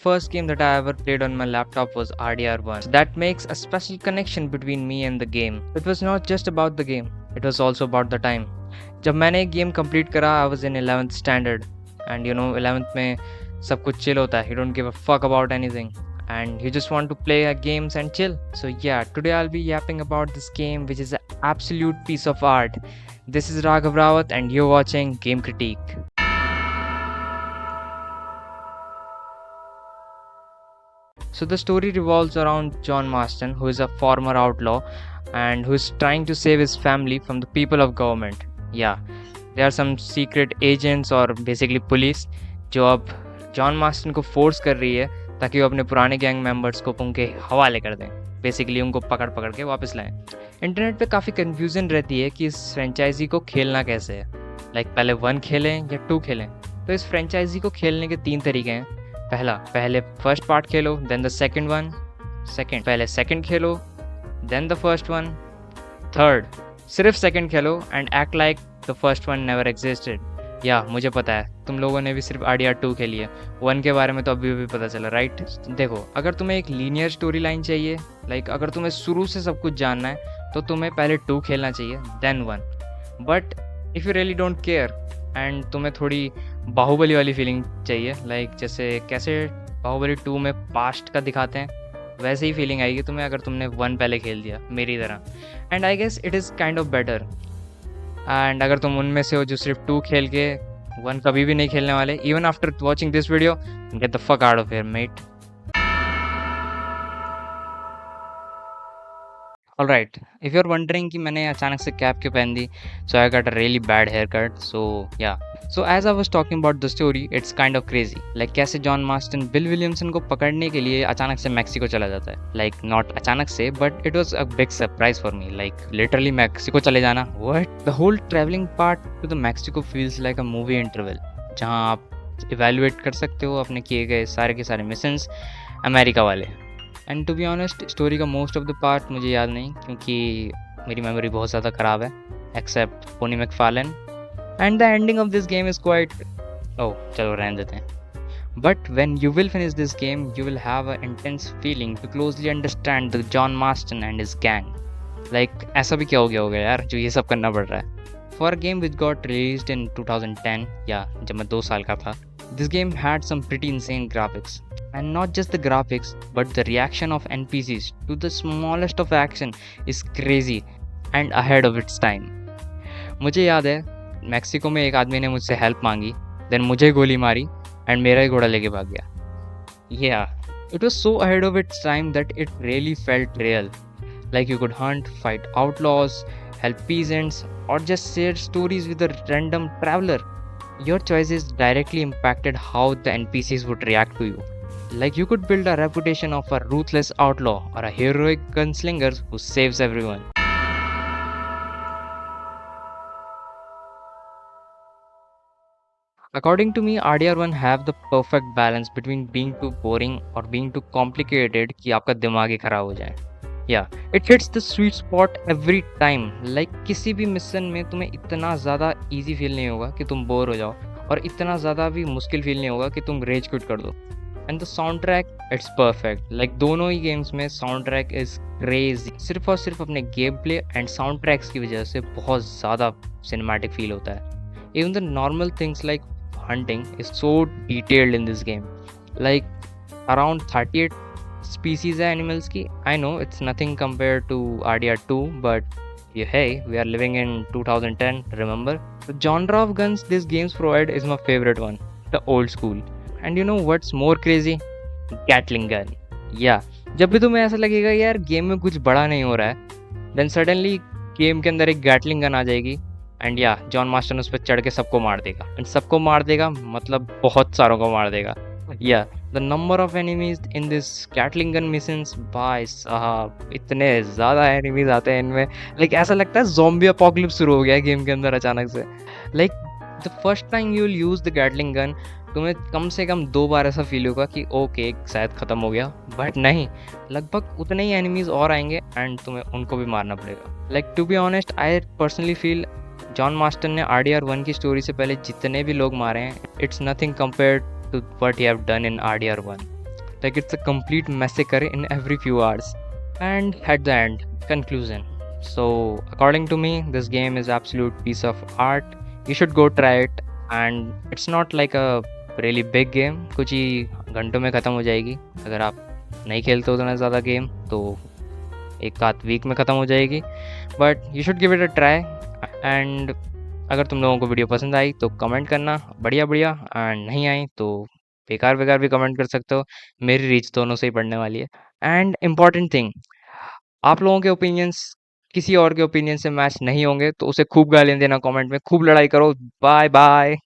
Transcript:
first game that I ever played on my laptop was RDR1. So that makes a special connection between me and the game. It was not just about the game, it was also about the time. जब मैंने एक game complete करा, I was in 11th standard, and 11th में सब कुछ chill होता है. You don't give a fuck about anything, and you just want to play games and chill. So yeah, today I'll be yapping about this game, which is an absolute piece of art. This is Raghav Rawat, and you're watching Game Critique. So the story revolves around John Marston, who is a former outlaw and who is trying to save his family from the people of government. Yeah, there are some secret agents or basically police जो अब John Marston को force कर रही है ताकि वो अपने पुराने गैंग मेंबर्स को उनके हवाले कर दें, बेसिकली उनको पकड़ पकड़ के वापस लाएं. इंटरनेट पे काफ़ी कन्फ्यूज़न रहती है कि इस फ्रेंचाइजी को खेलना कैसे है. पहले 1 खेलें या 2 खेलें. तो इस फ्रेंचाइजी को खेलने के 3 तरीके हैं. पहले फर्स्ट पार्ट खेलो, देन द सेकंड वन. पहले सेकंड खेलो, then the first one. Third सिर्फ सेकंड खेलो and act like the first one never existed. या मुझे पता है तुम लोगों ने भी सिर्फ RDR2 खेली है, 1 के बारे में तो अभी भी पता चला, राइट? देखो, अगर तुम्हें एक लीनियर स्टोरी लाइन चाहिए, अगर तुम्हें शुरू से सब कुछ जानना है, तो तुम्हें पहले 2 खेलना चाहिए, then 1. But if you really don't care and तुम्हें थोड़ी बाहुबली वाली फीलिंग चाहिए, जैसे कैसे बाहुबली 2 में पास्ट का दिखाते हैं, वैसे ही फीलिंग आएगी तुम्हें अगर तुमने 1 पहले खेल दिया, मेरी तरह. And I guess it is kind of better. And अगर तुम उनमें से हो जो सिर्फ 2 खेल के 1 कभी भी नहीं खेलने वाले, even after watching this video, get the fuck out of here mate. Alright, if you're wondering कि मैंने अचानक से कैप क्यों पहन दी, so I got a really bad haircut, so yeah. So as I was talking about the story, it's kind of crazy. कैसे John Marston bill Williamson को पकड़ने के लिए अचानक से मैक्सिको चला जाता है. Not अचानक से, but it was a big surprise for me. Literally Mexico चले जाना, what? The whole traveling part to the Mexico feels like a movie interval, जहाँ आप evaluate कर सकते हो अपने किए गए सारे के सारे मिशंस अमेरिका वाले. And to be honest, story का मोस्ट ऑफ द पार्ट मुझे याद नहीं, क्योंकि मेरी मेमोरी बहुत ज़्यादा ख़राब है, except Bonnie MacFarlane. And the ending of this game is quite, oh चलो रहने देते हैं. But when you will finish this game, you will have a intense feeling to closely understand the John Marston and his gang. ऐसा भी क्या हो गया होगा यार जो ये सब करना पड़ रहा है. For a game which got released in 2010, या जब मैं 2 साल का था, this game had some pretty insane graphics. And not just the graphics, but the reaction of NPCs to the smallest of action is crazy and ahead of its time. मुझे याद है Mexico में एक आदमी ने मुझसे हेल्प मांगी, then मुझे गोली मारी एंड मेरा ही घोड़ा लेके भाग गया. Yeah, it was so ahead of its time that it really felt real. You could hunt, fight outlaws, help peasants, or just share stories with a random traveler. Your choices directly impacted how the NPCs would react to you. You could build a reputation of a ruthless outlaw or a heroic gunslinger who saves everyone. According to me, RDR1 have the perfect balance between being too boring or being too complicated कि आपका दिमाग ही खराब हो जाए. Yeah, it hits the sweet spot every time. किसी भी mission में तुम्हें इतना ज़्यादा easy फील नहीं होगा कि तुम बोर हो जाओ, और इतना ज़्यादा भी मुश्किल फील नहीं होगा कि तुम रेज क्विट कर दो. And the sound track, it's perfect. दोनों ही गेम्स में साउंड ट्रैक इज़ क्रेजी. सिर्फ और सिर्फ अपने game play and sound tracks की वजह से बहुत ज़्यादा सिनेमैटिक फील होता है. Even the normal things like hunting is so detailed in this game. Around 38 species है animals की. I know it's nothing compared to RDR2, but hey, we are living in 2010, remember? The genre of guns these games provide is my favorite one, the old school. And you know what's more crazy? Gatling gun. Yeah, जब भी तुम्हें ऐसा लगेगा यार game में कुछ बड़ा नहीं हो रहा है, then suddenly गेम के अंदर एक गैटलिंग गन आ जाएगी, एंड या जॉन मार्स्टन उस पर चढ़ के सबको मार देगा. एंड सबको मार देगा मतलब बहुत सारों को मार देगा. या the number of enemies in this Gatling gun missions, भाई साहब इतने ज़्यादा एनिमीज आते हैं इनमें, ऐसा लगता है ज़ॉम्बी अपोकलिप्स शुरू हो गया है गेम के अंदर अचानक से. The first time you will use the Gatling gun, तुम्हें कम से कम 2 बार ऐसा फील होगा कि ओके शायद ख़त्म हो गया, बट नहीं, लगभग उतने ही एनिमीज और आएंगे एंड तुम्हें उनको भी मारना पड़ेगा. To be honest, I personally feel John Marston ने RDR1 की स्टोरी से पहले जितने भी लोग मारे हैं, it's nothing compared to what he have done in RDR1. Like it's a complete massacre in every few hours. And at the end, conclusion. So according to me, this game is absolute piece of art. You should go try it. And it's not like a really big game, कुछ ही घंटों में ख़त्म हो जाएगी। अगर आप नहीं खेलते हो उतना ज़्यादा गेम तो एक आध वीक में ख़त्म हो जाएगी, but you should give it a try. And अगर तुम लोगों को वीडियो पसंद आई तो कमेंट करना बढ़िया बढ़िया, एंड नहीं आई तो बेकार बेकार भी कमेंट कर सकते हो, मेरी रीच दोनों से ही पड़ने वाली है। एंड इम्पॉर्टेंट थिंग, आप लोगों के ओपिनियंस किसी और के ओपिनियन से मैच नहीं होंगे तो उसे खूब गालियाँ देना कमेंट में, खूब लड़ाई करो। Bye bye.